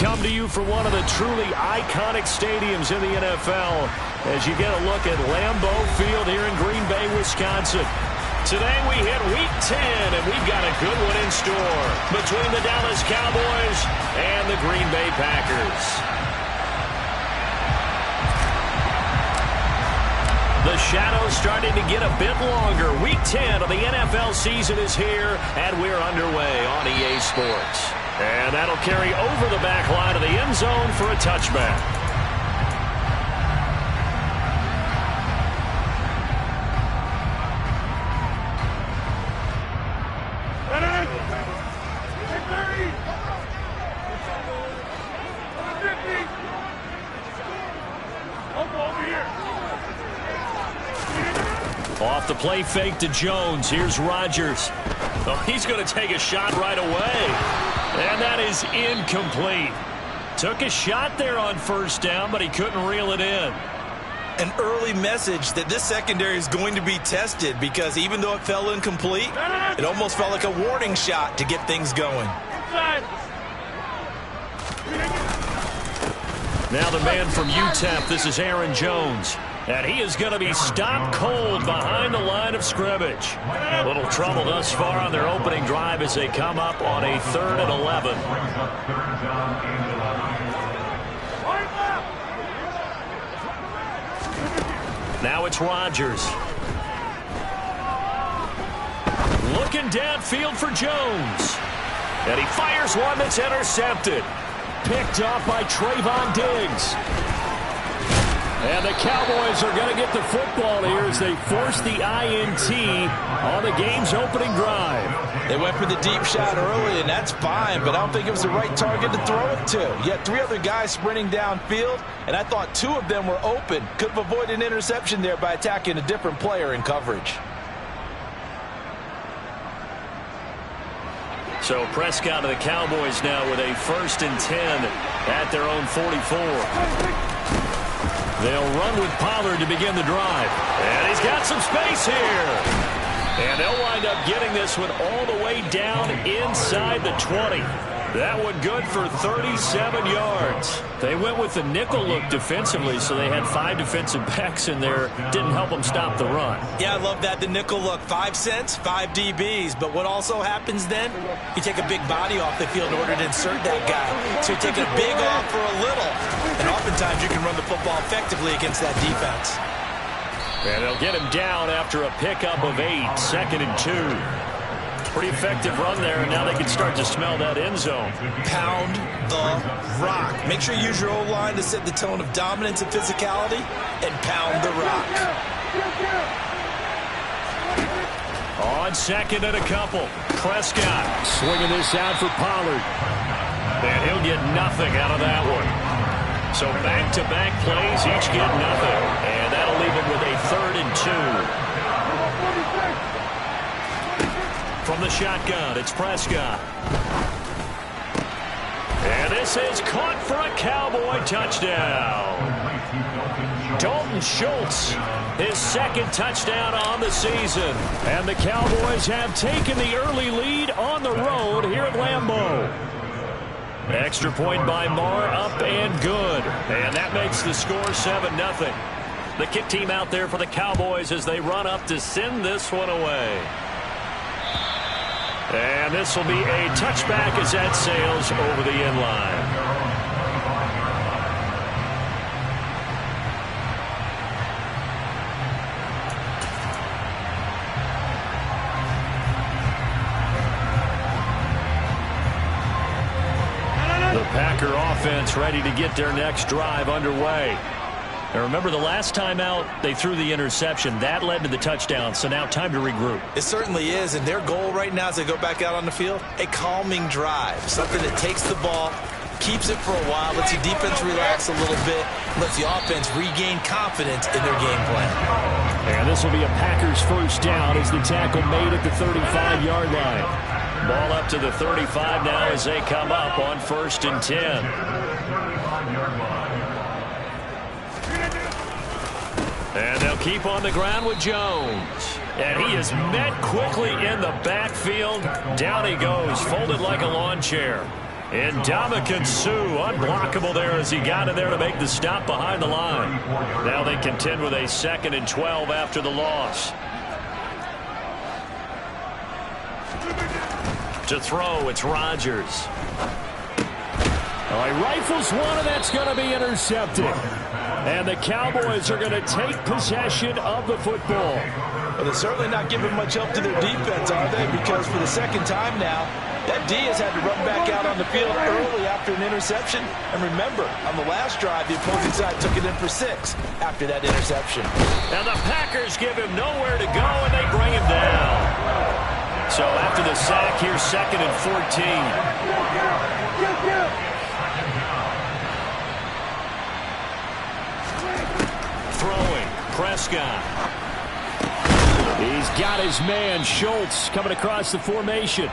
come to you from one of the truly iconic stadiums in the NFL as you get a look at Lambeau Field here in Green Bay, Wisconsin. Today we hit Week 10, and we've got a good one in store between the Dallas Cowboys and the Green Bay Packers. The shadow's starting to get a bit longer. Week 10 of the NFL season is here, and we're underway on EA Sports. And that'll carry over the back line of the end zone for a touchback. Off the play fake to Jones. Here's Rodgers. Oh, he's going to take a shot right away. And that is incomplete. Took a shot there on first down, but he couldn't reel it in. An early message that this secondary is going to be tested, because even though it fell incomplete, it almost felt like a warning shot to get things going. Now the man from UTEP, this is Aaron Jones. And he is going to be stopped cold behind the line of scrimmage. A little trouble thus far on their opening drive as they come up on a 3rd and 11. Now it's Rodgers. Looking downfield for Jones. And he fires one that's intercepted. Picked off by Trayvon Diggs. And the Cowboys are going to get the football here as they force the INT on the game's opening drive. They went for the deep shot early, and that's fine, but I don't think it was the right target to throw it to. You had 3 other guys sprinting downfield, and I thought 2 of them were open. Could have avoided an interception there by attacking a different player in coverage. So Prescott of the Cowboys now with a 1st and 10 at their own 44. They'll run with Pollard to begin the drive. And he's got some space here. And they'll wind up getting this one all the way down inside the 20. That one good for 37 yards. They went with the nickel look defensively, so they had 5 defensive backs in there. Didn't help them stop the run. Yeah, I love that, the nickel look. 5 cents, 5 DBs. But what also happens then? You take a big body off the field in order to insert that guy. So you're taking a big off for a little. And oftentimes you can run the football effectively against that defense. And they'll get him down after a pickup of 8, 2nd and 2. Pretty effective run there, and now they can start to smell that end zone. Pound the rock. Make sure you use your O-line to set the tone of dominance and physicality, and pound the rock. On 2nd and a couple. Prescott swinging this out for Pollard. And he'll get nothing out of that one. So back-to-back plays, each get nothing. And that'll leave him with a 3rd and 2. From the shotgun, it's Prescott. And this is caught for a Cowboy touchdown. Dalton Schultz, his 2nd touchdown on the season. And the Cowboys have taken the early lead on the road here at Lambeau. Extra point by Marr, up and good. And that makes the score 7-0. The kick team out there for the Cowboys as they run up to send this one away. And this will be a touchback as that sails over the end line. The Packer offense ready to get their next drive underway. Now remember, the last time out, they threw the interception. That led to the touchdown, so now time to regroup. It certainly is, and their goal right now as they go back out on the field, a calming drive. Something that takes the ball, keeps it for a while, lets the defense relax a little bit, lets the offense regain confidence in their game plan. And this will be a Packers 1st down as the tackle made at the 35-yard line. Ball up to the 35 now as they come up on 1st and 10. And they'll keep on the ground with Jones. And he is met quickly in the backfield. Down he goes, folded like a lawn chair. Ndamukong Suh, unblockable there as he got in there to make the stop behind the line. Now they contend with a 2nd and 12 after the loss. To throw, it's Rodgers. He rifles one, and that's going to be intercepted. And the Cowboys are going to take possession of the football. Well, they're certainly not giving much help to their defense, are they? Because for the second time now, that D has had to run back out on the field early after an interception. And remember, on the last drive, the opposing side took it in for 6 after that interception. And the Packers give him nowhere to go, and they bring him down. So after the sack, here's 2nd and 14. Throwing, Prescott. He's got his man, Schultz, coming across the formation.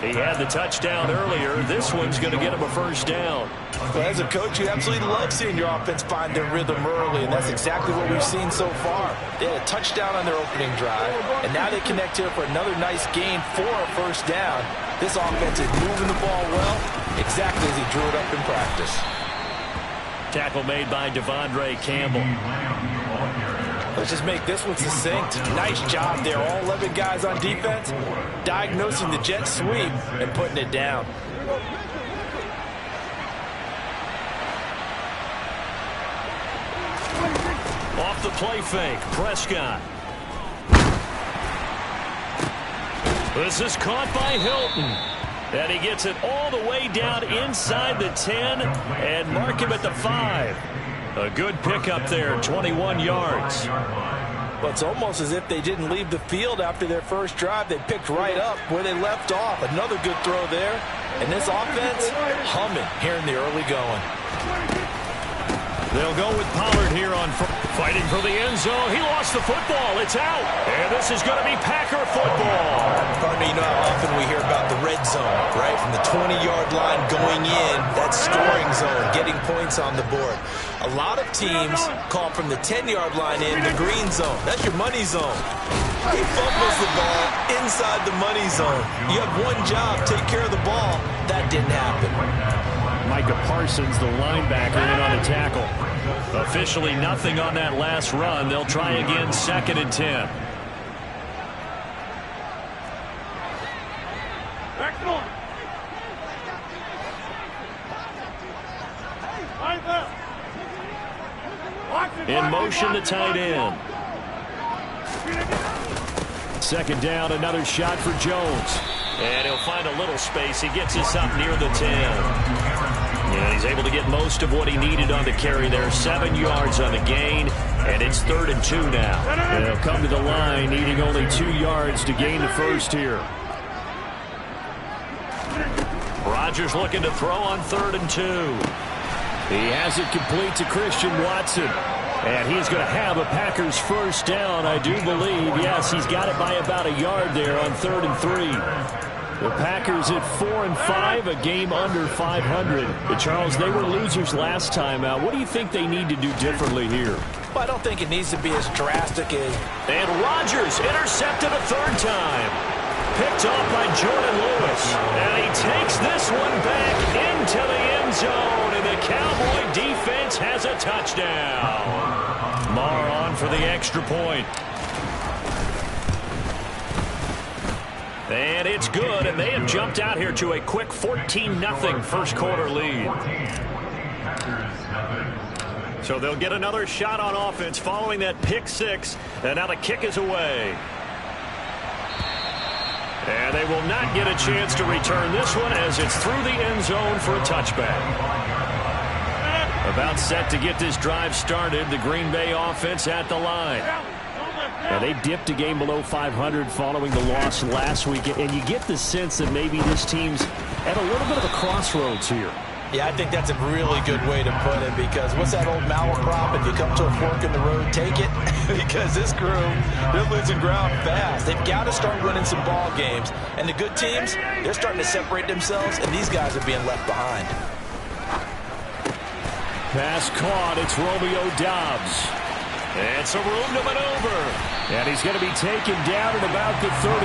He had the touchdown earlier. This one's going to get him a first down. Well, as a coach, you absolutely love seeing your offense find their rhythm early, and that's exactly what we've seen so far. They had a touchdown on their opening drive, and now they connect here for another nice gain for a first down. This offense is moving the ball well, exactly as he drew it up in practice. Tackle made by Devondre Campbell. Let's just make this one succinct. Nice job there. All 11 guys on defense diagnosing the jet sweep and putting it down. Off the play fake, Prescott. This is caught by Hilton. And he gets it all the way down inside the 10 and mark him at the 5. A good pickup there, 21 yards. Well, it's almost as if they didn't leave the field after their first drive. They picked right up where they left off. Another good throw there. And this offense humming here in the early going. They'll go with Pollard here on fighting for the end zone. He lost the football. It's out. And this is going to be Packer football. Partner, you know how often we hear about the red zone, right? From the 20-yard line going in, that scoring zone, getting points on the board. A lot of teams call from the 10-yard line in the green zone. That's your money zone. He fumbles the ball inside the money zone. You have one job, take care of the ball. That didn't happen. Micah Parsons, the linebacker, in on the tackle. Officially nothing on that last run. They'll try again, 2nd and 10. In motion, the tight end. 2nd down, another shot for Jones. And he'll find a little space. He gets us up near the 10. Yeah, he's able to get most of what he needed on the carry there. 7 yards on the gain, and it's 3rd and 2 now. And he'll come to the line, needing only 2 yards to gain the first here. Rodgers looking to throw on 3rd and 2. He has it complete to Christian Watson. And he's going to have a Packers first down, I do believe. Yes, he's got it by about a yard there on 3rd and 3. The Packers at 4 and 5, a game under 500. But Charles, they were losers last time out. What do you think they need to do differently here? Well, I don't think it needs to be as drastic as... And Rodgers intercepted a 3rd time. Picked off by Jordan Lewis. And he takes this one back into the end zone. And the Cowboy defense has a touchdown. Marr on for the extra point. And it's good, and they have jumped out here to a quick 14-0 first quarter lead. So they'll get another shot on offense following that pick 6, and now the kick is away. And they will not get a chance to return this one as it's through the end zone for a touchback. About set to get this drive started, the Green Bay offense at the line. Now, they dipped a game below 500 following the loss last week, and you get the sense that maybe this team's at a little bit of a crossroads here. Yeah, I think that's a really good way to put it, because what's that old malaprop? If you come to a fork in the road, take it. Because this crew, they're losing ground fast. They've got to start winning some ball games. And the good teams, they're starting to separate themselves, and these guys are being left behind. Pass caught. It's Romeo Doubs. And some room to maneuver. And he's going to be taken down at about the 33.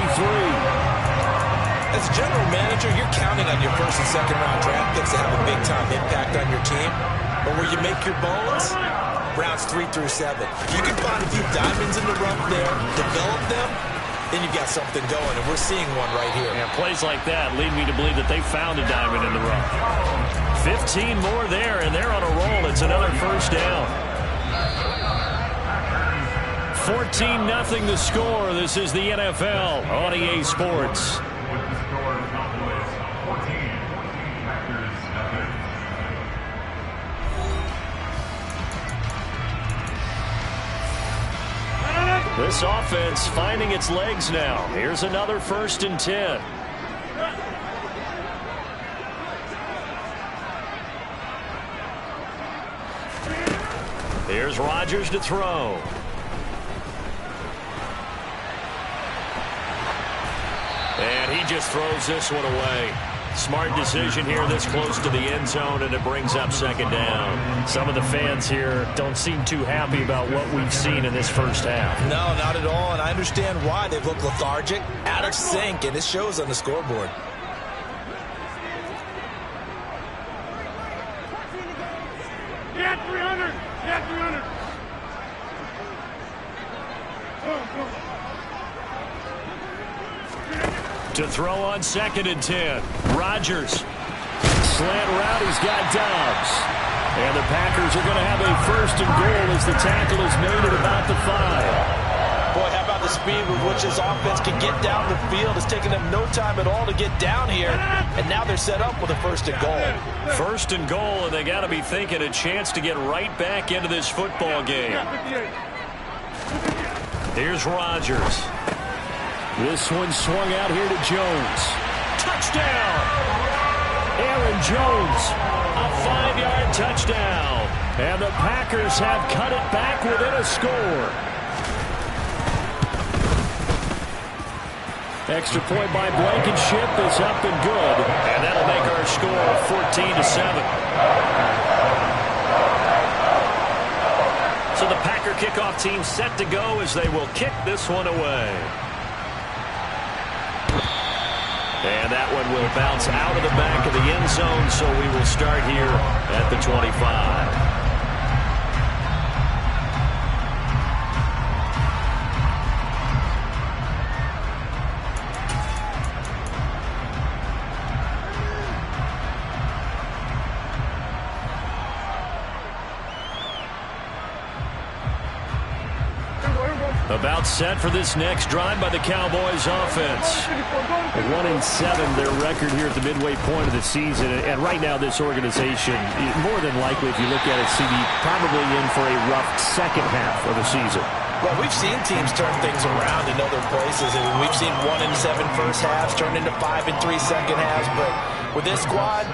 As a general manager, you're counting on your first and second round draft picks to have a big-time impact on your team. But where you make your bones, rounds 3 through 7. If you can find a few diamonds in the rough there, develop them, then you've got something going, and we're seeing one right here. Yeah, plays like that lead me to believe that they found a diamond in the rough. 15 more there, and they're on a roll. It's another first down. 14-0 the score. This is the NFL on EA Sports. This offense finding its legs now. Here's another 1st and 10. Here's Rodgers to throw. And he just throws this one away. Smart decision here this close to the end zone, and it brings up 2nd down. Some of the fans here don't seem too happy about what we've seen in this first half. No, not at all, and I understand why. They've looked lethargic, out of sync, and it shows on the scoreboard. Yeah, 300! Yeah, 300! To throw on 2nd and 10. Rodgers. Slant route, he's got Dobbs. And the Packers are going to have a 1st and goal as the tackle is made at about the 5. Boy, how about the speed with which this offense can get down the field? It's taken them no time at all to get down here, and now they're set up with a 1st and goal. 1st and goal, and they got to be thinking a chance to get right back into this football game. Here's Rodgers. This one swung out here to Jones. Touchdown! Aaron Jones, a 5-yard touchdown. And the Packers have cut it back within a score. Extra point by Blankenship is up and good. And that'll make our score 14-7. So the Packer kickoff team set to go as they will kick this one away. And that one will bounce out of the back of the end zone, so we will start here at the 25. About set for this next drive by the Cowboys offense. 1-7 their record here at the midway point of the season. And right now this organization, more than likely if you look at it, CD, probably in for a rough second half of the season. Well, we've seen teams turn things around in other places. I mean, we've seen 1-7 first halves turn into 5-3 second halves. But with this squad,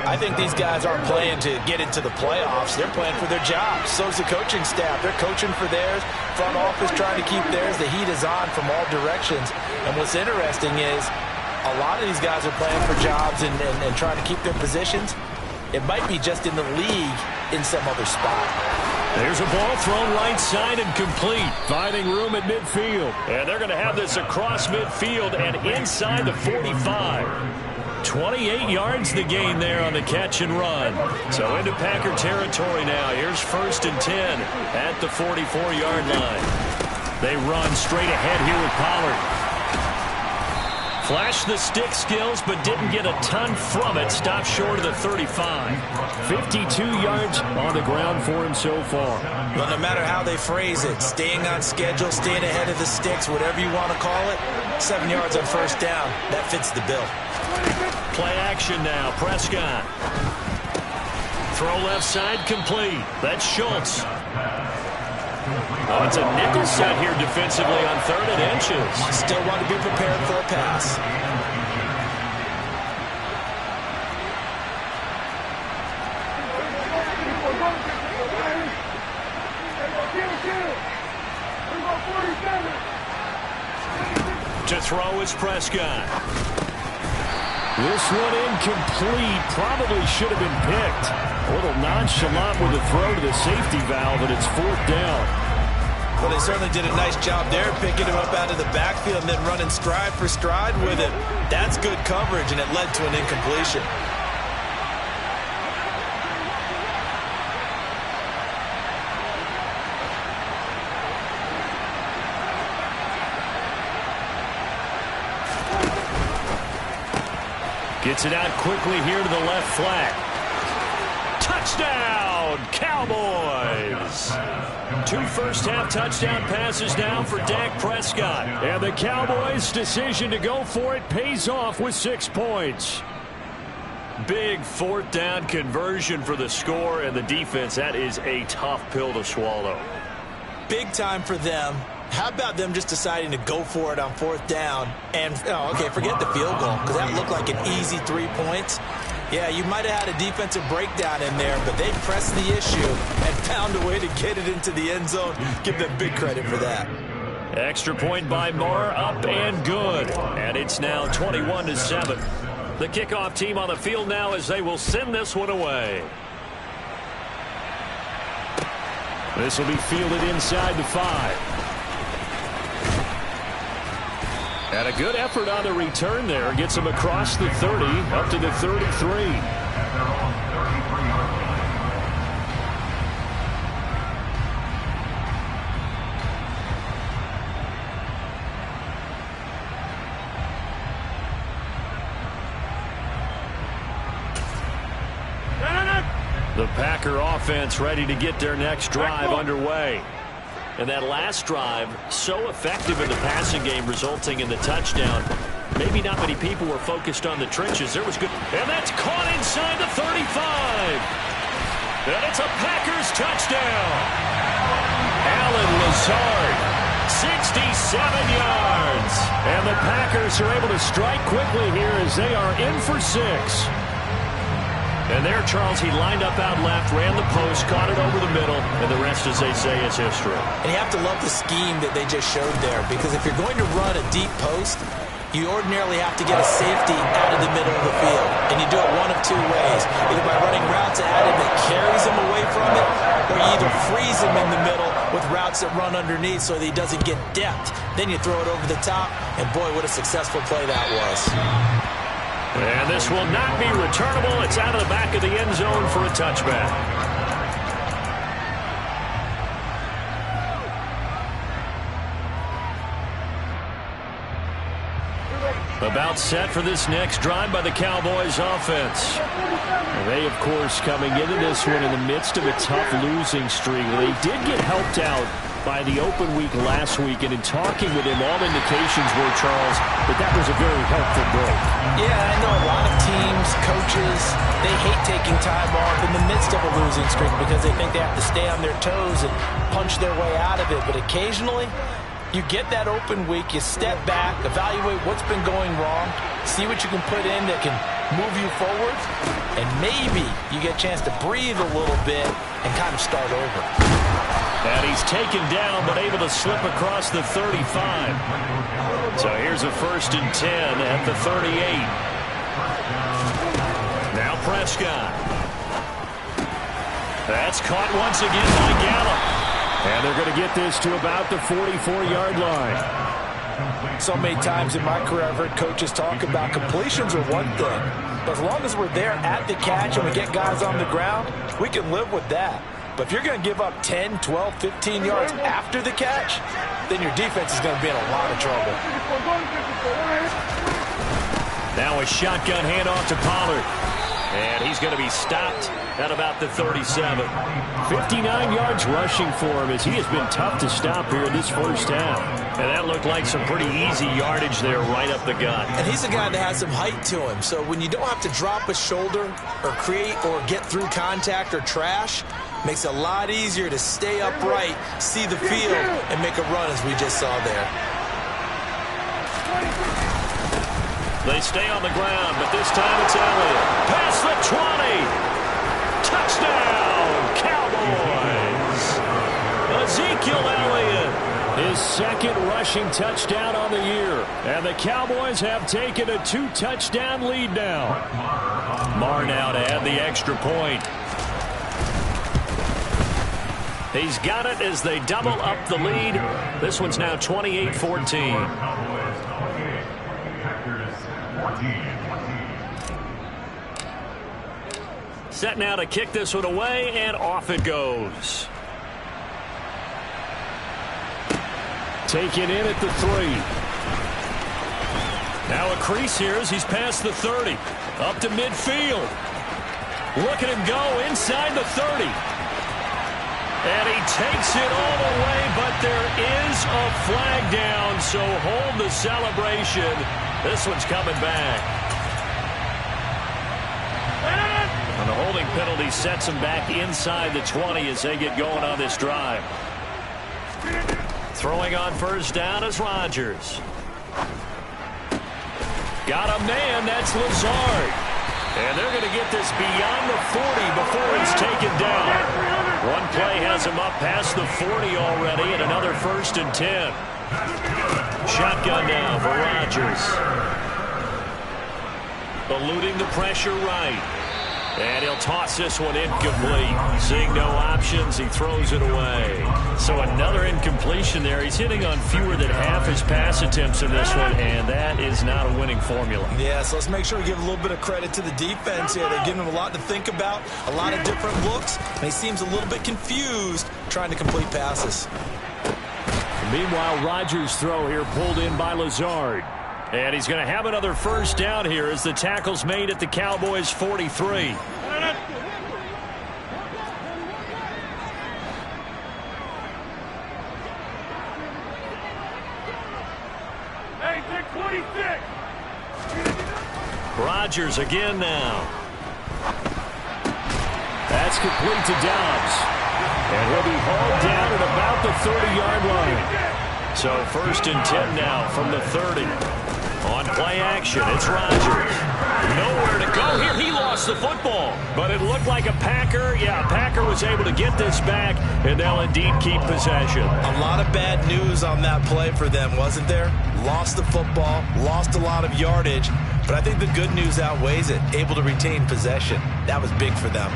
I think these guys aren't playing to get into the playoffs. They're playing for their jobs. So is the coaching staff. They're coaching for theirs. Front office trying to keep theirs. The heat is on from all directions. And what's interesting is a lot of these guys are playing for jobs and trying to keep their positions. It might be just in the league in some other spot. There's a ball thrown right side and complete. Finding room at midfield. And they're going to have this across midfield and inside the 45. 28 yards the gain there on the catch and run. So into Packer territory now. Here's 1st and 10 at the 44-yard line. They run straight ahead here with Pollard. Flashed the stick skills, but didn't get a ton from it. Stopped short of the 35. 52 yards on the ground for him so far. Well, no matter how they phrase it, staying on schedule, staying ahead of the sticks, whatever you want to call it, 7 yards on 1st down, that fits the bill. Play action now. Prescott. Throw left side complete. That's Schultz. Oh, it's a nickel set here defensively on 3rd and inches. Still want to be prepared for a pass. To throw is Prescott. This one incomplete. Probably should have been picked. A little nonchalant with the throw to the safety valve, and it's 4th down. Well, they certainly did a nice job there, picking him up out of the backfield and then running stride for stride with him. That's good coverage, and it led to an incompletion. Gets it out quickly here to the left flat. Touchdown, Cowboys! 2 first-half touchdown passes now for Dak Prescott. And the Cowboys' decision to go for it pays off with 6 points. Big 4th down conversion for the score, and the defense, that is a tough pill to swallow. Big time for them. How about them just deciding to go for it on 4th down? And, okay, forget the field goal, because that looked like an easy 3 points. Yeah, you might have had a defensive breakdown in there, but they pressed the issue and found a way to get it into the end zone. Give them big credit for that. Extra point by Moore, up and good. And it's now 21-7. The kickoff team on the field now as they will send this one away. This will be fielded inside the 5. And a good effort on the return there. Gets him across the 30, up to the 33. The Packer offense ready to get their next drive underway. And that last drive, so effective in the passing game, resulting in the touchdown. Maybe not many people were focused on the trenches. There was good. And that's caught inside the 35. And it's a Packers touchdown. Allen Lazard, 67 yards. And the Packers are able to strike quickly here as they are in for 6. And there, Charles, he lined up out left, ran the post, caught it over the middle, and the rest, as they say, is history. And you have to love the scheme that they just showed there, because if you're going to run a deep post, you ordinarily have to get a safety out of the middle of the field. And you do it one of 2 ways, either by running routes at him that carries him away from it, or you either freeze him in the middle with routes that run underneath so that he doesn't get depth. Then you throw it over the top, and boy, what a successful play that was. And this will not be returnable. It's out of the back of the end zone for a touchback. About set for this next drive by the Cowboys offense. And they, of course, coming into this one in the midst of a tough losing streak. They did get helped out by the open week last week, and in talking with him, all indications were, Charles, that was a very helpful break. Yeah, I know a lot of teams, coaches, they hate taking time off in the midst of a losing streak because they think they have to stay on their toes and punch their way out of it. But occasionally, you get that open week, you step back, evaluate what's been going wrong, see what you can put in that can move you forward, and maybe you get a chance to breathe a little bit and kind of start over. And he's taken down, but able to slip across the 35. So here's a 1st and 10 at the 38. Now Prescott. That's caught once again by Gallup. And they're going to get this to about the 44-yard line. So many times in my career, I've heard coaches talk about completions are one thing. But as long as we're there at the catch and we get guys on the ground, we can live with that. But if you're going to give up 10, 12, 15 yards after the catch, then your defense is going to be in a lot of trouble. Now a shotgun handoff to Pollard. And he's going to be stopped at about the 37. 59 yards rushing for him as he has been tough to stop here this first half. And that looked like some pretty easy yardage there right up the gut. And he's a guy that has some height to him. So when you don't have to drop a shoulder or create or get through contact or trash, makes it a lot easier to stay upright, see the field, and make a run as we just saw there. They stay on the ground, but this time it's Elliott. Past the 20. Touchdown, Cowboys. Ezekiel Elliott, his 2nd rushing touchdown on the year. And the Cowboys have taken a 2-touchdown lead now. Marr now to add the extra point. He's got it as they double up the lead. This one's now 28-14. Set now to kick this one away, and off it goes. Taken in at the 3. Now a crease here as he's past the 30. Up to midfield. Look at him go inside the 30. And he takes it all the way, but there is a flag down, so hold the celebration. This one's coming back. And the holding penalty sets him back inside the 20 as they get going on this drive. Throwing on first down is Rodgers. Got a man, that's Lazard. And they're going to get this beyond the 40 before he's taken down. One play has him up past the 40 already, and another 1st and 10. Shotgun now for Rodgers. Eluding the pressure right. And he'll toss this one incomplete. Seeing no options, he throws it away. So another incompletion there. He's hitting on fewer than half his pass attempts in this one, and that is not a winning formula. Yeah, so let's make sure we give a little bit of credit to the defense here. They're giving him a lot to think about, a lot of different looks, and he seems a little bit confused trying to complete passes. Meanwhile, Rodgers' throw here pulled in by Lazard. And he's going to have another first down here as the tackle's made at the Cowboys' 43. Hey, take 26. Rodgers again now. That's complete to Dobbs. And he'll be hauled down at about the 30-yard line. So 1st and 10 now from the 30. On play action, it's Rodgers. Nowhere to go here. He lost the football. But it looked like a Packer. Yeah, a Packer was able to get this back, and they'll indeed keep possession. A lot of bad news on that play for them, wasn't there? Lost the football, lost a lot of yardage, but I think the good news outweighs it. Able to retain possession. That was big for them.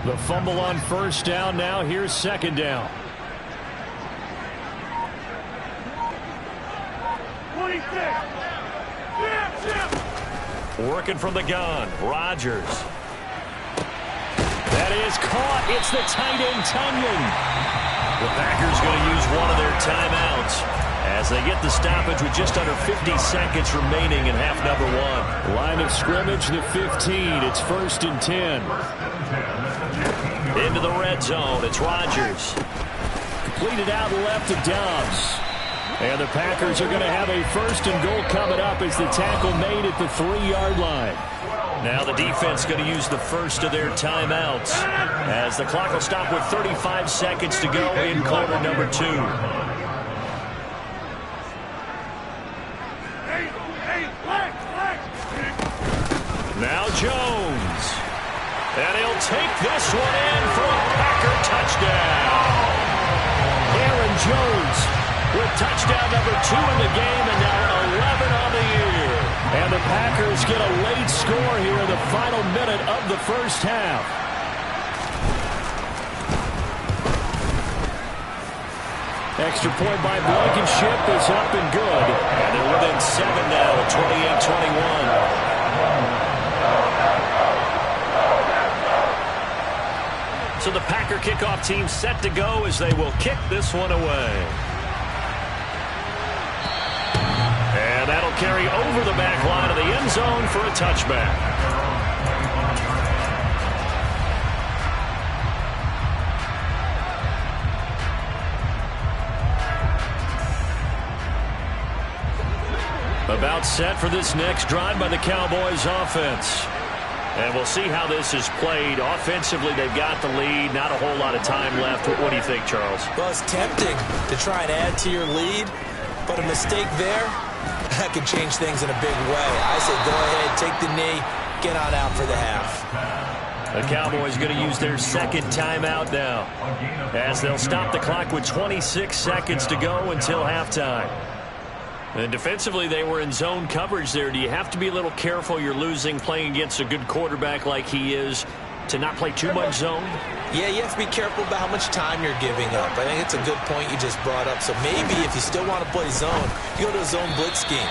The fumble on first down now. Here's 2nd down. 26. Working from the gun, Rodgers. That is caught. It's the tight end, Tunyon. The Packers going to use one of their timeouts as they get the stoppage with just under 50 seconds remaining in half number 1. Line of scrimmage, the 15. It's 1st and 10. Into the red zone. It's Rodgers. Completed out left to Dobbs. And the Packers are going to have a 1st and goal coming up as the tackle made at the 3-yard line. Now the defense going to use the first of their timeouts as the clock will stop with 35 seconds to go in quarter number 2. Now Jones. And he'll take this one in for a Packer touchdown. Aaron Jones with touchdown number 2 in the game, and now 11 on the year. And the Packers get a late score here in the final minute of the first half. Extra point by Blankenship is up and good. And they're within 7 now, 28-21. So the Packer kickoff team set to go as they will kick this one away. And that'll carry over the back line of the end zone for a touchback. About set for this next drive by the Cowboys offense. And we'll see how this is played. Offensively, they've got the lead. Not a whole lot of time left. What do you think, Charles? Well, it's tempting to try and add to your lead, but a mistake there, that could change things in a big way. I say go ahead, take the knee, get on out for the half. The Cowboys going to use their 2nd timeout now as they'll stop the clock with 26 seconds to go until halftime. And defensively, they were in zone coverage there. Do you have to be a little careful? You're losing playing against a good quarterback like he is. to not play too much zone? Yeah, you have to be careful about how much time you're giving up. I think it's a good point you just brought up. So maybe if you still want to play zone, you go to a zone blitz scheme.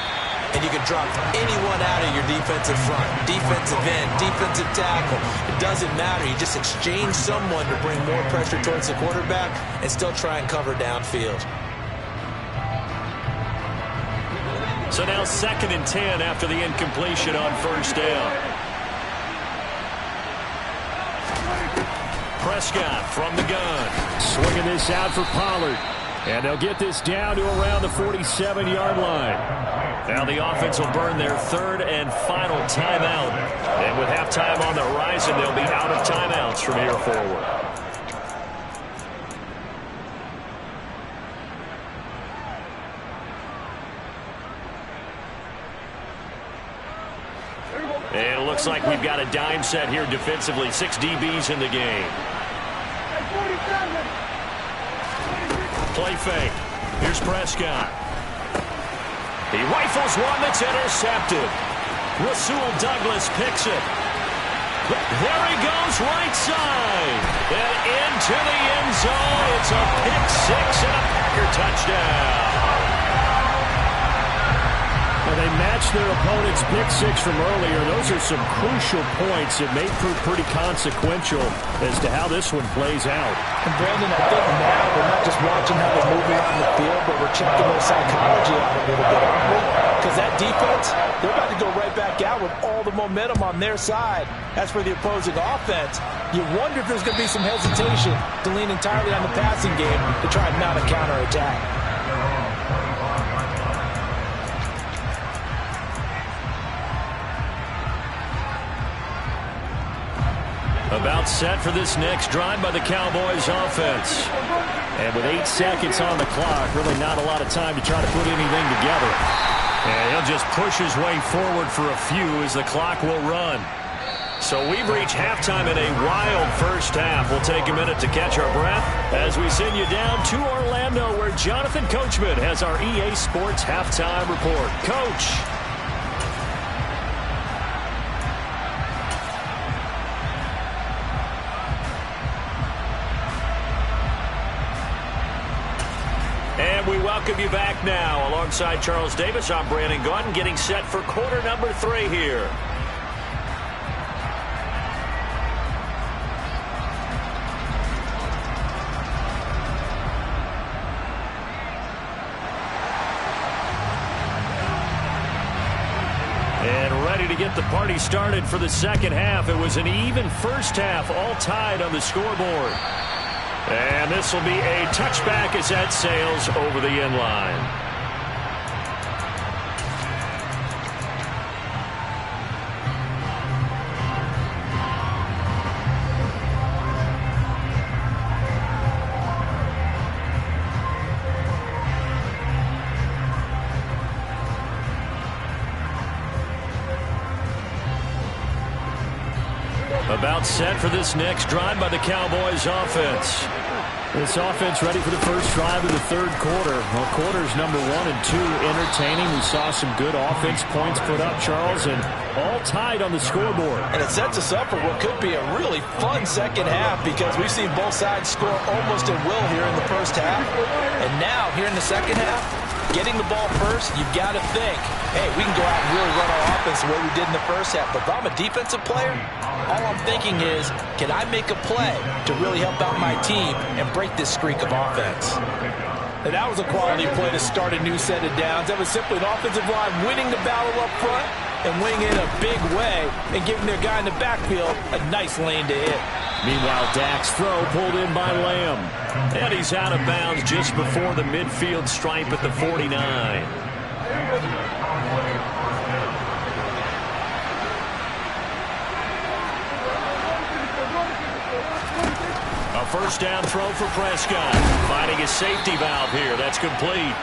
And you can drop anyone out of your defensive front, defensive end, defensive tackle. It doesn't matter. You just exchange someone to bring more pressure towards the quarterback and still try and cover downfield. So now 2nd and 10 after the incompletion on first down. Prescott from the gun. Swinging this out for Pollard. And they'll get this down to around the 47-yard line. Now the offense will burn their 3rd and final timeout. And with halftime on the horizon, they'll be out of timeouts from here forward. And it looks like we've got a dime set here defensively. 6 DBs in the game. Play fake. Here's Prescott. He rifles one that's intercepted. Rasul Douglas picks it. There he goes, right side. And into the end zone. It's a pick 6 and a Packer touchdown. Well, they matched their opponent's pick 6 from earlier. Those are some crucial points that may prove pretty consequential as to how this one plays out. And Brandon, I think now we're not just watching how they're moving on the field, but we're checking their psychology out a little bit, aren't we? Because that defense, they're about to go right back out with all the momentum on their side. As for the opposing offense, you wonder if there's going to be some hesitation to lean entirely on the passing game to try and mount a counterattack. About set for this next drive by the Cowboys offense. And with 8 seconds on the clock, really not a lot of time to try to put anything together. And he'll just push his way forward for a few as the clock will run. So we've reached halftime in a wild first half. We'll take a minute to catch our breath as we send you down to Orlando, where Jonathan Coachman has our EA Sports halftime report. Coach. And we welcome you back now. Alongside Charles Davis, I'm Brandon Gaudin, getting set for quarter number 3 here. And ready to get the party started for the second half. It was an even first half, all tied on the scoreboard. And this will be a touchback as that sails over the end line. About set for this next drive by the Cowboys offense. This offense ready for the first drive of the 3rd quarter. Well, quarters number 1 and 2 entertaining. We saw some good offense points put up, Charles, and all tied on the scoreboard. And it sets us up for what could be a really fun second half, because we've seen both sides score almost at will here in the first half. And now, here in the second half, getting the ball first, you've got to think, hey, we can go out and really run our offense the way we did in the first half. But if I'm a defensive player, all I'm thinking is, can I make a play to really help out my team and break this streak of offense? And that was a quality play to start a new set of downs. That was simply an offensive line winning the battle up front and winning in a big way and giving their guy in the backfield a nice lane to hit. Meanwhile, Dak's throw pulled in by Lamb. And he's out of bounds just before the midfield stripe at the 49. A first down throw for Prescott. Finding a safety valve here. That's complete.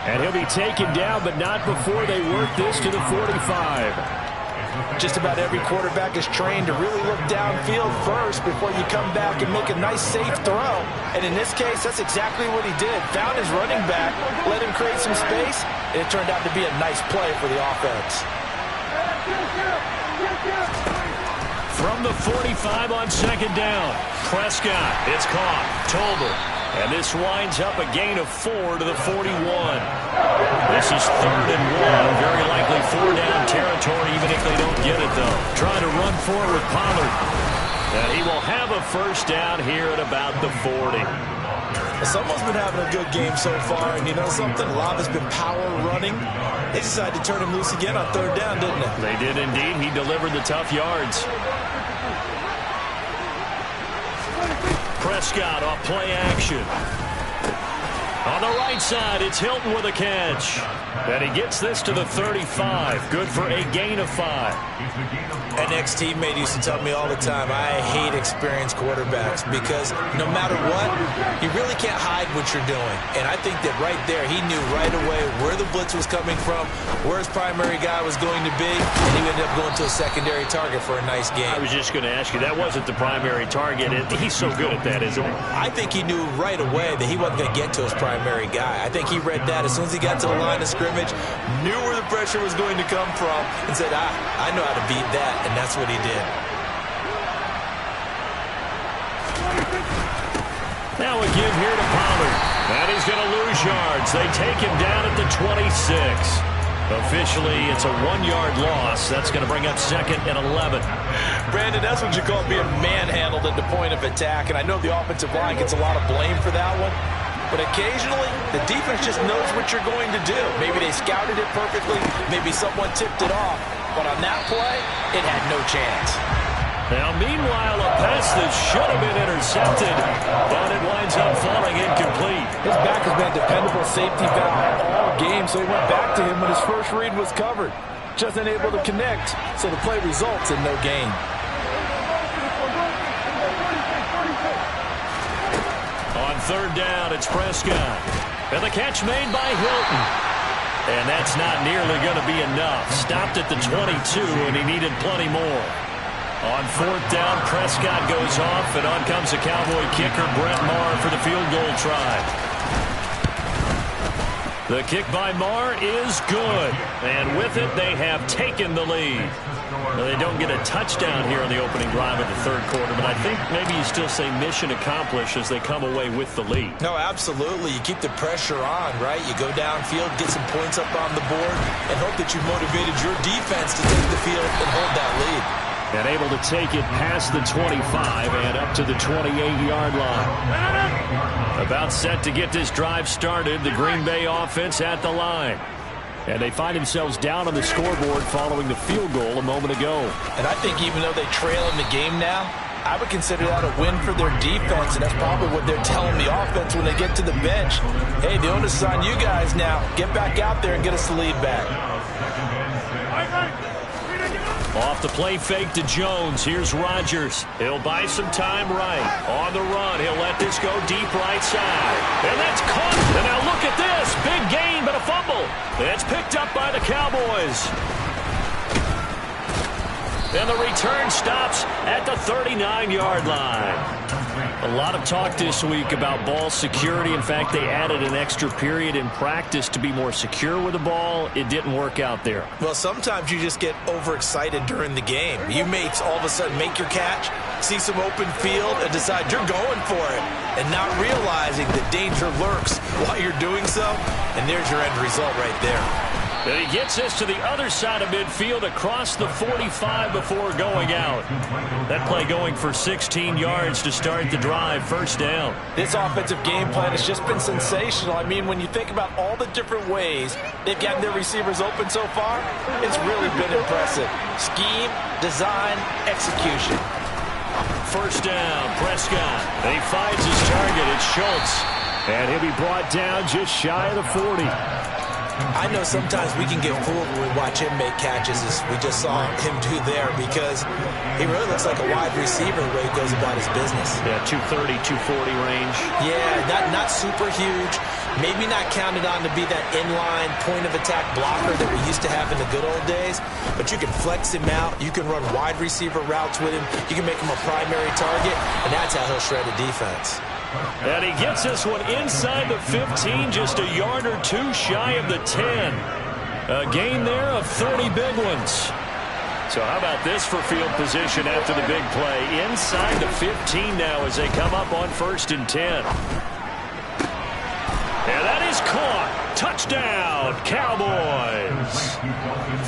And he'll be taken down, but not before they work this to the 45. Just about every quarterback is trained to really look downfield first before you come back and make a nice, safe throw. And in this case, that's exactly what he did. Found his running back, let him create some space, and it turned out to be a nice play for the offense. From the 45 on second down. Prescott, it's caught. Tolbert. And this winds up a gain of 4 to the 41. This is 3rd and 1. Very likely 4-down territory, even if they don't get it, though. Trying to run forward with Pollard. And he will have a first down here at about the 40. Someone's been having a good game so far, and you know something? A lot has been power running. They decided to turn him loose again on 3rd down, didn't they? They did indeed. He delivered the tough yards. Prescott off play action. On the right side, it's Hilton with a catch. And he gets this to the 35. Good for a gain of 5. An ex-teammate used to tell me all the time, I hate experienced quarterbacks because no matter what, you really can't hide what you're doing. And I think that right there, he knew right away where the blitz was coming from, where his primary guy was going to be, and he ended up going to a secondary target for a nice game. I was just going to ask you, that wasn't the primary target. He's so good at that, isn't he? I think he knew right away that he wasn't going to get to his primary guy. I think he read that as soon as he got to the line of scrimmage, knew where the pressure was going to come from, and said, I know how to beat that. And that's what he did. Now a give here to Pollard. And he's going to lose yards. They take him down at the 26. Officially, it's a 1-yard loss. That's going to bring up 2nd and 11. Brandon, that's what you call being manhandled at the point of attack. And I know the offensive line gets a lot of blame for that one. But occasionally, the defense just knows what you're going to do. Maybe they scouted it perfectly. Maybe someone tipped it off. But on that play, it had no chance. Now, meanwhile, a pass that should have been intercepted, but it winds up falling incomplete. His back has been a dependable safety valve all game, so he went back to him when his first read was covered. Just unable to connect, so the play results in no gain. On 3rd down, it's Prescott. And the catch made by Hilton. And that's not nearly going to be enough. Stopped at the 22, and he needed plenty more. On 4th down, Prescott goes off, and on comes the Cowboy kicker, Brett Maher, for the field goal try. The kick by Maher is good. And with it, they have taken the lead. Well, they don't get a touchdown here on the opening drive of the 3rd quarter, but I think maybe you still say mission accomplished as they come away with the lead. No, absolutely. You keep the pressure on, right? You go downfield, get some points up on the board, and hope that you motivated your defense to take the field and hold that lead. And able to take it past the 25 and up to the 28-yard line. About set to get this drive started, the Green Bay offense at the line. And they find themselves down on the scoreboard following the field goal a moment ago. And I think even though they trail in the game now, I would consider that a win for their defense, and that's probably what they're telling the offense when they get to the bench. Hey, the onus is on you guys now. Get back out there and get us the lead back. Off the play fake to Jones. Here's Rodgers. He'll buy some time right. On the run, he'll let this go deep right side. And that's caught. And now look at this. Big gain, but a fumble. It's picked up by the Cowboys. And the return stops at the 39-yard line. A lot of talk this week about ball security. In fact, they added an extra period in practice to be more secure with the ball. It didn't work out there. Well, sometimes you just get overexcited during the game. You may all of a sudden make your catch, see some open field, and decide you're going for it, and not realizing that danger lurks while you're doing so. And there's your end result right there. And he gets this to the other side of midfield across the 45 before going out. That play going for 16 yards to start the drive. First down. This offensive game plan has just been sensational. I mean, when you think about all the different ways they've gotten their receivers open so far, it's really been impressive. Scheme, design, execution. First down, Prescott. And he finds his target. It's Schultz. And he'll be brought down just shy of the 40. I know sometimes we can get fooled when we watch him make catches, as we just saw him do there, because he really looks like a wide receiver the way he goes about his business. Yeah, 230, 240 range. Yeah, not super huge. Maybe not counted on to be that inline point-of-attack blocker that we used to have in the good old days, but you can flex him out. You can run wide receiver routes with him. You can make him a primary target, and that's how he'll shred a defense. And he gets this one inside the 15, just a yard or two shy of the 10. A gain there of 30 big ones. So how about this for field position after the big play? Inside the 15 now as they come up on 1st and 10. And that is caught. Touchdown, Cowboys.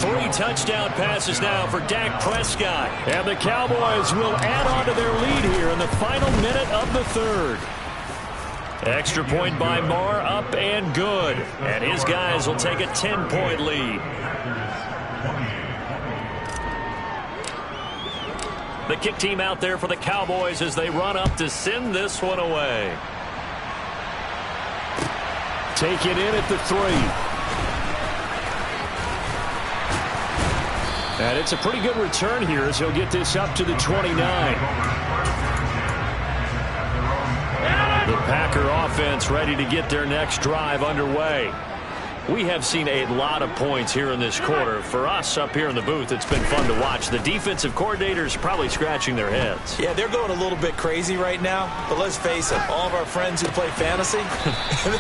3 touchdown passes now for Dak Prescott. And the Cowboys will add on to their lead here in the final minute of the 3rd. Extra point by Marr, up and good. And his guys will take a 10-point lead. The kick team out there for the Cowboys as they run up to send this one away. Take it in at the 3. And it's a pretty good return here as he'll get this up to the 29. The Packer offense ready to get their next drive underway. We have seen a lot of points here in this quarter. For us up here in the booth, it's been fun to watch. The defensive coordinators probably scratching their heads. Yeah, they're going a little bit crazy right now. But let's face it, all of our friends who play fantasy,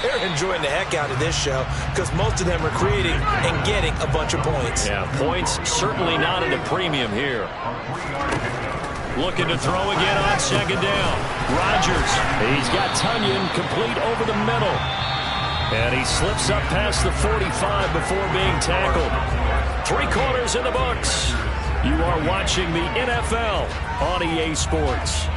they're enjoying the heck out of this show because most of them are creating and getting a bunch of points. Yeah, points certainly not at a premium here. Looking to throw again on 2nd down. Rodgers, he's got Tunyon complete over the middle. And he slips up past the 45 before being tackled. 3 quarters in the books. You are watching the NFL on EA Sports.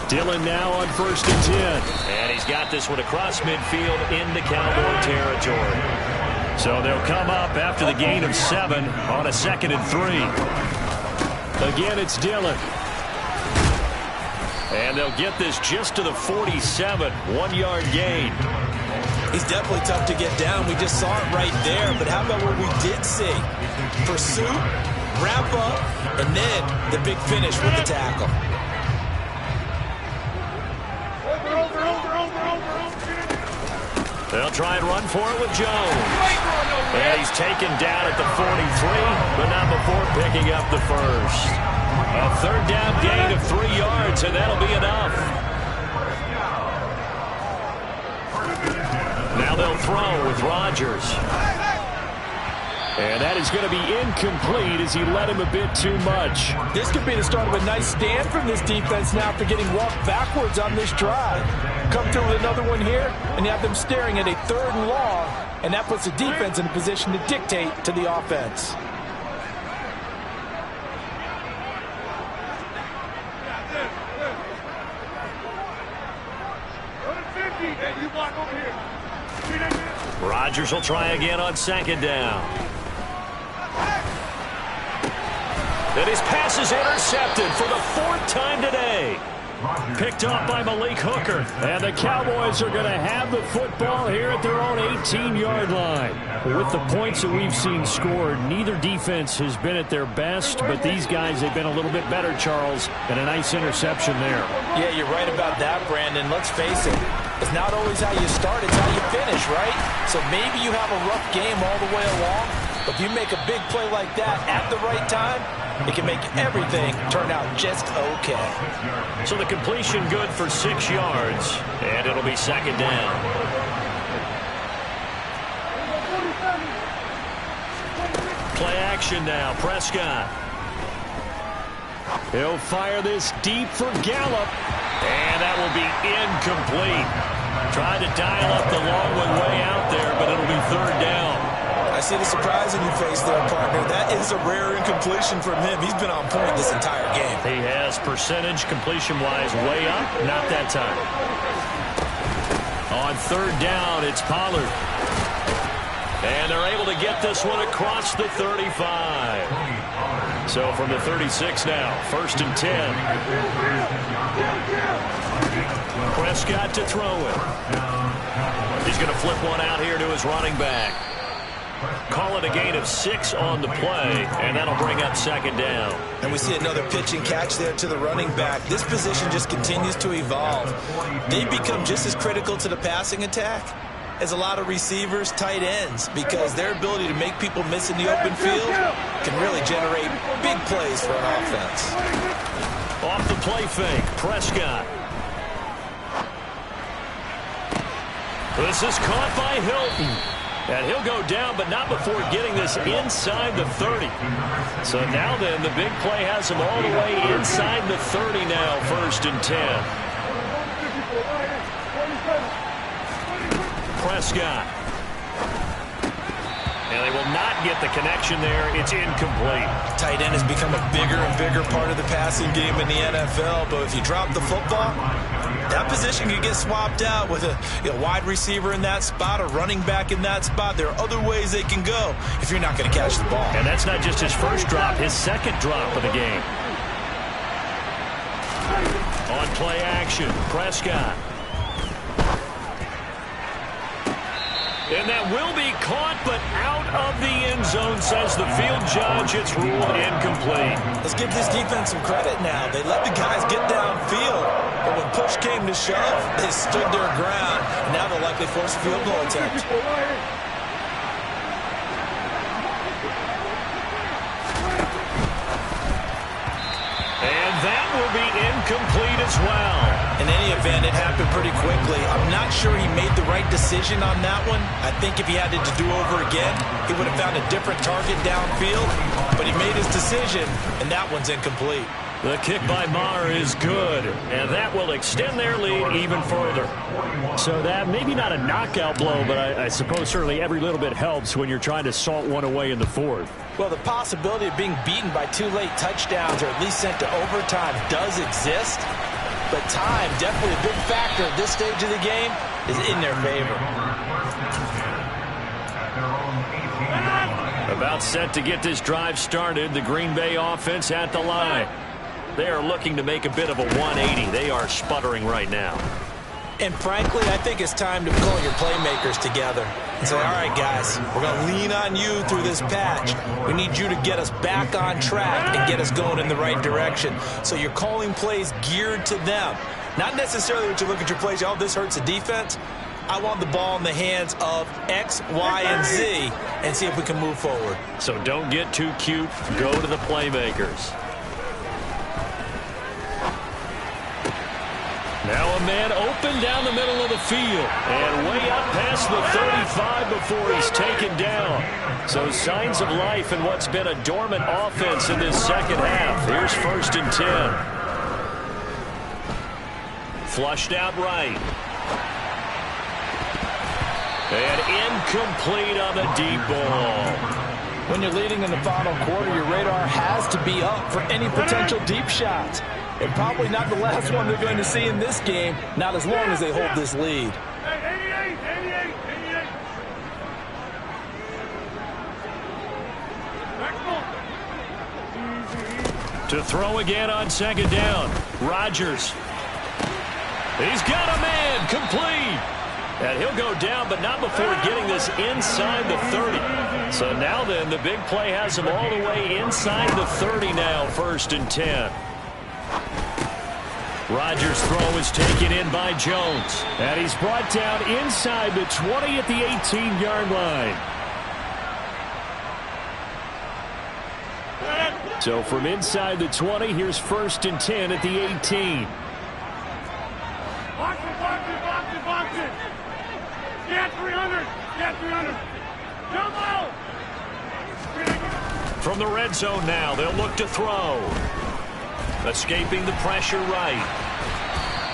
Dillon now on 1st and 10. And he's got this one across midfield into Cowboy territory. So they'll come up after the gain of 7 on a 2nd and 3. Again, it's Dillon. And they'll get this just to the 47. 1-yard gain. He's definitely tough to get down. We just saw it right there. But how about what we did see? Pursuit, wrap up, and then the big finish with the tackle. They'll try and run for it with Jones. And he's taken down at the 43, but not before picking up the first. A 3rd down gain of 3 yards, and that'll be enough. Now they'll throw with Rodgers. And that is going to be incomplete as he led him a bit too much. This could be the start of a nice stand from this defense now for getting walked backwards on this drive. Come through with another one here, and you have them staring at a 3rd and long, and that puts the defense in a position to dictate to the offense. Rodgers will try again on 2nd down. And his pass is intercepted for the 4th time today. Picked off by Malik Hooker. And the Cowboys are going to have the football here at their own 18-yard line. With the points that we've seen scored, neither defense has been at their best, but these guys have been a little bit better, Charles, and a nice interception there. Yeah, you're right about that, Brandon. Let's face it. It's not always how you start, it's how you finish, right? So maybe you have a rough game all the way along, but if you make a big play like that at the right time, it can make everything turn out just okay. So the completion good for 6 yards, and it'll be 2nd down. Play action now, Prescott. He'll fire this deep for Gallup. And that will be incomplete. Tried to dial up the long one way out there, but it'll be 3rd down. I see the surprise in your face there, partner. That is a rare incompletion from him. He's been on point this entire game. He has percentage completion-wise way up. Not that time. On 3rd down, it's Pollard. And they're able to get this one across the 35. So from the 36 now, 1st and 10. Prescott to throw it. He's going to flip one out here to his running back. Call it a gain of 6 on the play, and that'll bring up 2nd down. And we see another pitch and catch there to the running back. This position just continues to evolve. They become just as critical to the passing attack as a lot of receivers, tight ends, because their ability to make people miss in the open field can really generate big plays for an offense. Off the play fake, Prescott. This is caught by Hilton. And he'll go down, but not before getting this inside the 30. So now then, the big play has him all the way inside the 30 now, 1st and 10. Prescott. And they will not get the connection there. It's incomplete. Tight end has become a bigger and bigger part of the passing game in the NFL, but if you drop the football, that position could get swapped out with a wide receiver in that spot, a running back in that spot. There are other ways they can go if you're not going to catch the ball. And that's not just his first drop, his second drop of the game. On play action, Prescott. And that will be caught, but out of the end zone, says the field judge. It's ruled incomplete. Let's give this defense some credit now. They let the guys get downfield, but when push came to shove, they stood their ground. And now they'll likely force a field goal attempt. And that will be incomplete as well. In any event, it happened pretty quickly. I'm not sure he made the right decision on that one. I think if he had it to do over again, he would have found a different target downfield. But he made his decision, and that one's incomplete. The kick by Maher is good, and that will extend their lead even further. So that maybe not a knockout blow, but I suppose certainly every little bit helps when you're trying to salt one away in the 4th. Well, the possibility of being beaten by 2 late touchdowns or at least sent to overtime does exist. But time, definitely a big factor at this stage of the game, is in their favor. About set to get this drive started, the Green Bay offense at the line. They are looking to make a bit of a 180. They are sputtering right now. And frankly, I think it's time to pull your playmakers together and say, all right, guys, we're going to lean on you through this patch. We need you to get us back on track and get us going in the right direction. So you're calling plays geared to them. Not necessarily what you look at your plays, oh, this hurts the defense. I want the ball in the hands of X, Y, and Z and see if we can move forward. So don't get too cute. Go to the playmakers. Now a man open down the middle of the field and way up past the 35 before he's taken down. So signs of life in what's been a dormant offense in this second half. Here's 1st and 10. Flushed out right. And incomplete on the deep ball. When you're leading in the final quarter, your radar has to be up for any potential deep shots. And probably not the last one they're going to see in this game, not as long as they hold this lead. To throw again on 2nd down. Rodgers. He's got a man. Complete. And he'll go down, but not before getting this inside the 30. So now then, the big play has him all the way inside the 30 now, 1st and 10. Rodgers' throw is taken in by Jones. And he's brought down inside the 20 at the 18-yard line. So from inside the 20, here's 1st and 10 at the 18. Box it. Get 300. Jump out. From the red zone now, they'll look to throw. Escaping the pressure right.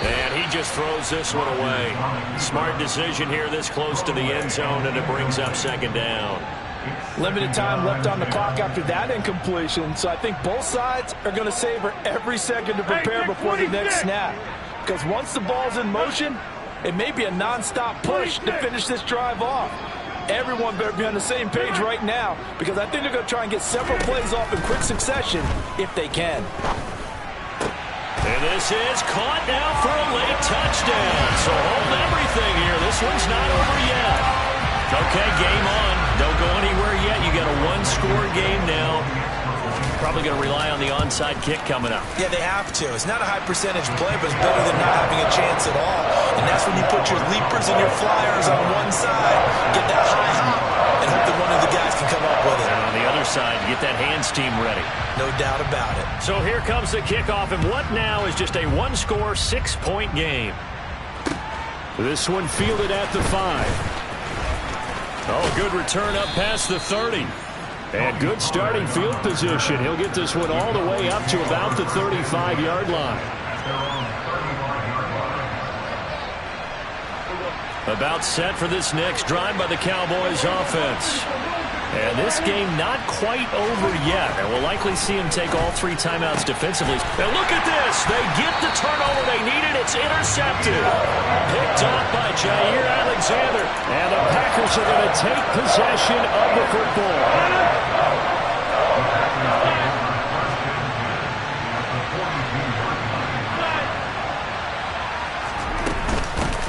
And he just throws this one away. Smart decision here this close to the end zone, and it brings up 2nd down. Limited time left on the clock after that incompletion, so I think both sides are going to savor every second to prepare before the next snap. Because once the ball's in motion, it may be a non-stop push to finish this drive off. Everyone better be on the same page right now, because I think they're going to try and get several plays off in quick succession if they can. And this is caught now for a late touchdown. So hold everything here. This one's not over yet. Okay, game on. Don't go anywhere yet. You got a 1-score game now. Probably going to rely on the onside kick coming up. Yeah, they have to. It's not a high percentage play, but it's better than not having a chance at all. And that's when you put your leapers and your flyers on one side, get that high hop, and hope that one of the guys can come up with it. And on the other side, get that hands team ready. No doubt about it. So here comes the kickoff, and what now is just a one-score, 6-point game. This one fielded at the 5. Oh, good return up past the 30. And good starting field position. He'll get this one all the way up to about the 35-yard line. About set for this next drive by the Cowboys offense. And this game not quite over yet. And we'll likely see him take all 3 timeouts defensively. And look at this. They get the turnover they needed. It's intercepted. Picked off by Jair Alexander. And the Packers are going to take possession of the football.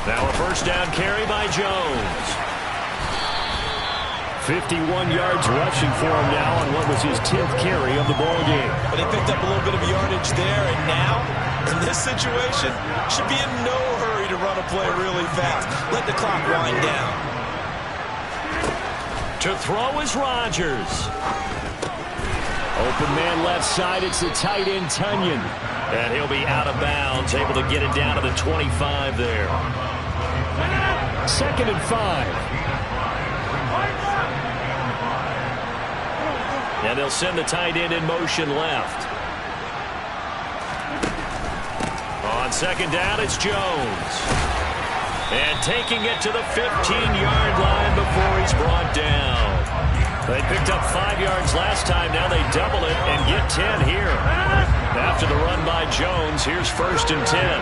Now a first down carry by Jones. 51 yards rushing for him now on what was his 10th carry of the ball game. But they picked up a little bit of yardage there, and now, in this situation, should be in no hurry to run a play really fast. Let the clock wind down. To throw is Rodgers. Open man left side, it's the tight end, Tunyon. And he'll be out of bounds, able to get it down to the 25 there. 2nd and 5. And they'll send the tight end in motion left. On 2nd down, it's Jones. And taking it to the 15-yard line before he's brought down. They picked up 5 yards last time. Now they double it and get 10 here. After the run by Jones, here's 1st and 10.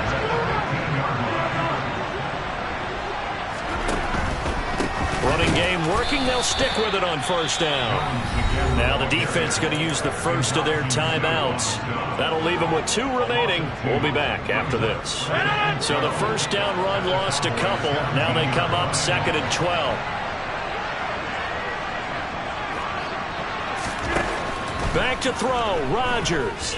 Running game working. They'll stick with it on 1st down. Now the defense going to use the first of their timeouts. That'll leave them with 2 remaining. We'll be back after this. So the 1st down run lost a couple. Now they come up 2nd and 12. Back to throw, Rodgers.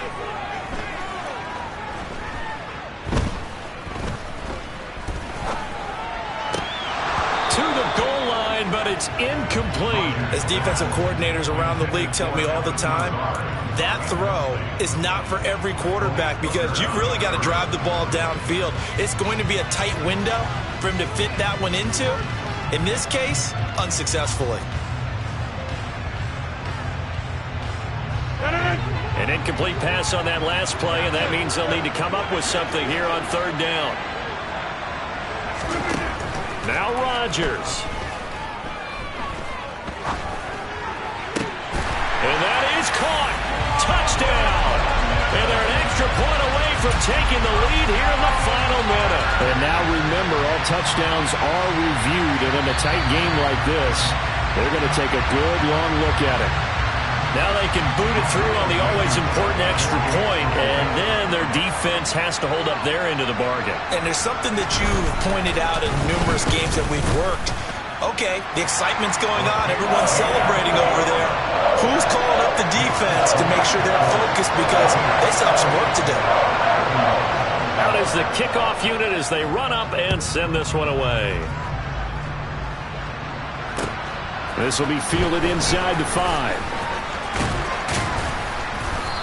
To the goal line, but it's incomplete. As defensive coordinators around the league tell me all the time, that throw is not for every quarterback because you've really got to drive the ball downfield. It's going to be a tight window for him to fit that one into. In this case, unsuccessfully. An incomplete pass on that last play, and that means they'll need to come up with something here on 3rd down. Now Rodgers. And that is caught. Touchdown. And they're an extra point away from taking the lead here in the final minute. And now remember, all touchdowns are reviewed, and in a tight game like this, they're going to take a good long look at it. Now they can boot it through on the always important extra point, and then their defense has to hold up their end of the bargain. And there's something that you pointed out in numerous games that we've worked. Okay, the excitement's going on. Everyone's celebrating over there. Who's calling up the defense to make sure they're focused because they still have some work to do? Out is the kickoff unit as they run up and send this one away. This will be fielded inside the 5.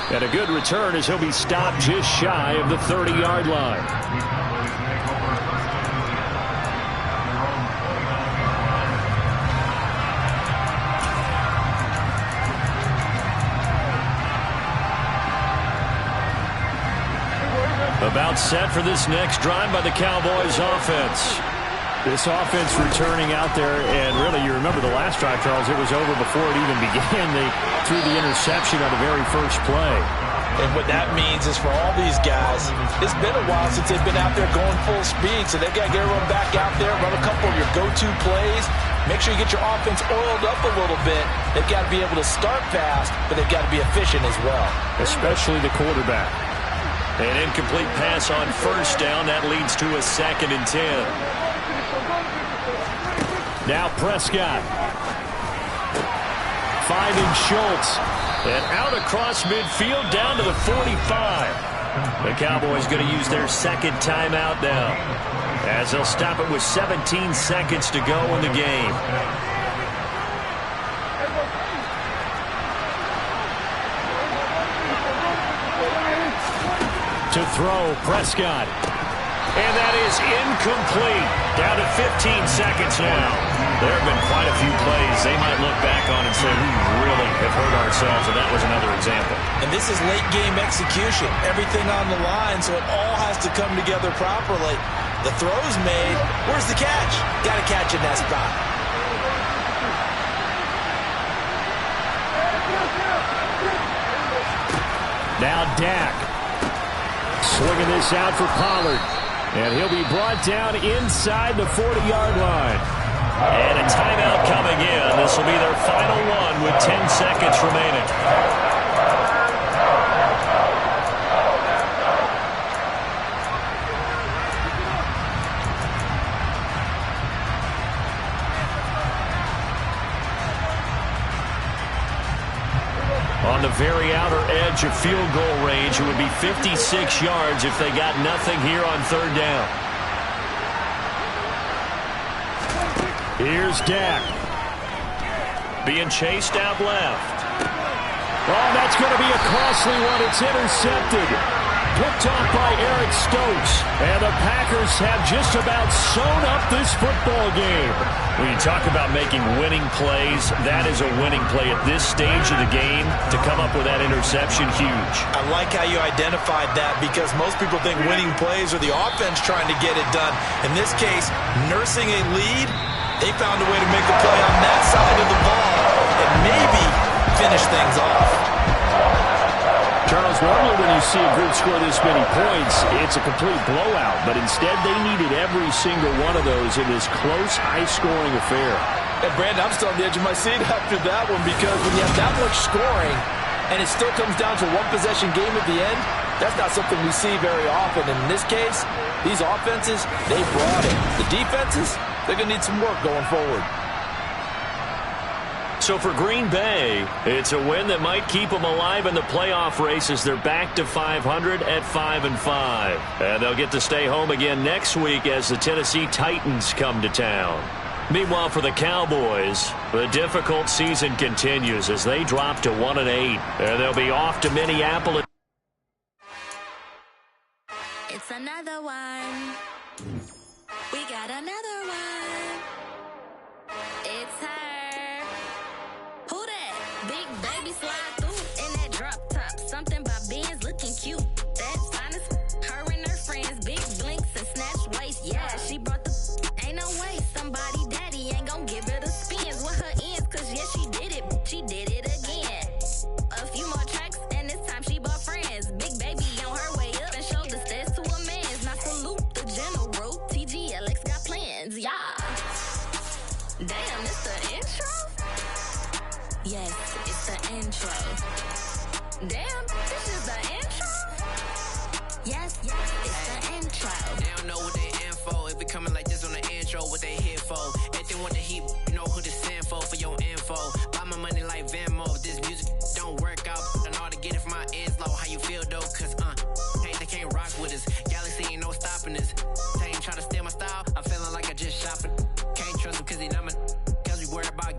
And a good return as he'll be stopped just shy of the 30-yard line. About set for this next drive by the Cowboys offense. This offense returning out there, and really, you remember the last drive, Charles, it was over before it even began. They threw the interception on the very first play. And what that means is for all these guys, it's been a while since they've been out there going full speed, so they've got to get everyone back out there, run a couple of your go-to plays, make sure you get your offense oiled up a little bit. They've got to be able to start fast, but they've got to be efficient as well. Especially the quarterback. An incomplete pass on 1st down. That leads to a 2nd and 10. Now Prescott. Finding Schultz. And out across midfield down to the 45. The Cowboys going to use their second timeout now, as they'll stop it with 17 seconds to go in the game. To throw, Prescott. And that is incomplete. Down to 15 seconds now. There have been quite a few plays they might look back on and say, we really have hurt ourselves, and that was another example. And this is late-game execution. Everything on the line, so it all has to come together properly. The throw's made. Where's the catch? Got to catch in that spot. Now Dak. Swinging this out for Pollard. And he'll be brought down inside the 40-yard line. And a timeout coming in. This will be their final one with 10 seconds remaining. On the very outer edge of field goal range, it would be 56 yards if they got nothing here on third down. Here's Dak. Being chased out left. Oh, that's going to be a costly one. It's intercepted. Picked off by Eric Stokes. And the Packers have just about sewn up this football game. When you talk about making winning plays, that is a winning play at this stage of the game. To come up with that interception, huge. I like how you identified that, because most people think winning plays are the offense trying to get it done. In this case, nursing a lead, they found a way to make a play on that side of the ball and maybe finish things off. Charles, normally when you see a group score this many points, it's a complete blowout. But instead, they needed every single one of those in this close, high-scoring affair. And, Brandon, I'm still on the edge of my seat after that one, because when you have that much scoring and it still comes down to one-possession game at the end, that's not something we see very often. And in this case, these offenses, they brought it. The defenses, they're going to need some work going forward. So for Green Bay, it's a win that might keep them alive in the playoff race as they're back to 500 at 5-5. And they'll get to stay home again next week as the Tennessee Titans come to town. Meanwhile, for the Cowboys, the difficult season continues as they drop to 1-8. And they'll be off to Minneapolis. It's another one. We got another one. It's her. Who that? Big baby slide through in that drop top. Something by Benz looking cute. That's honest. Her and her friends, big blinks and snatch waist. Yeah, she brought the. Ain't no way somebody daddy ain't gon' give her the spins with her ends. Cause yeah, she did it. She did it again. A few more tracks and this time she bought friends. Big baby on her way up and showed the stairs to a man's. Now salute the general. TGLX got plans. Yeah. Damn, it's the intro? Yes, it's the intro. Damn, this is the intro? Yes, it's the intro. They don't know what they in for. If we coming like this on the intro, what they here for? If they want the heat, you know who to send for your info. Buy my money like Venmo. If this music don't work out, I know how to get it from my ends low. How you feel though? Cause, hey, they can't rock with us. Galaxy ain't no stopping us.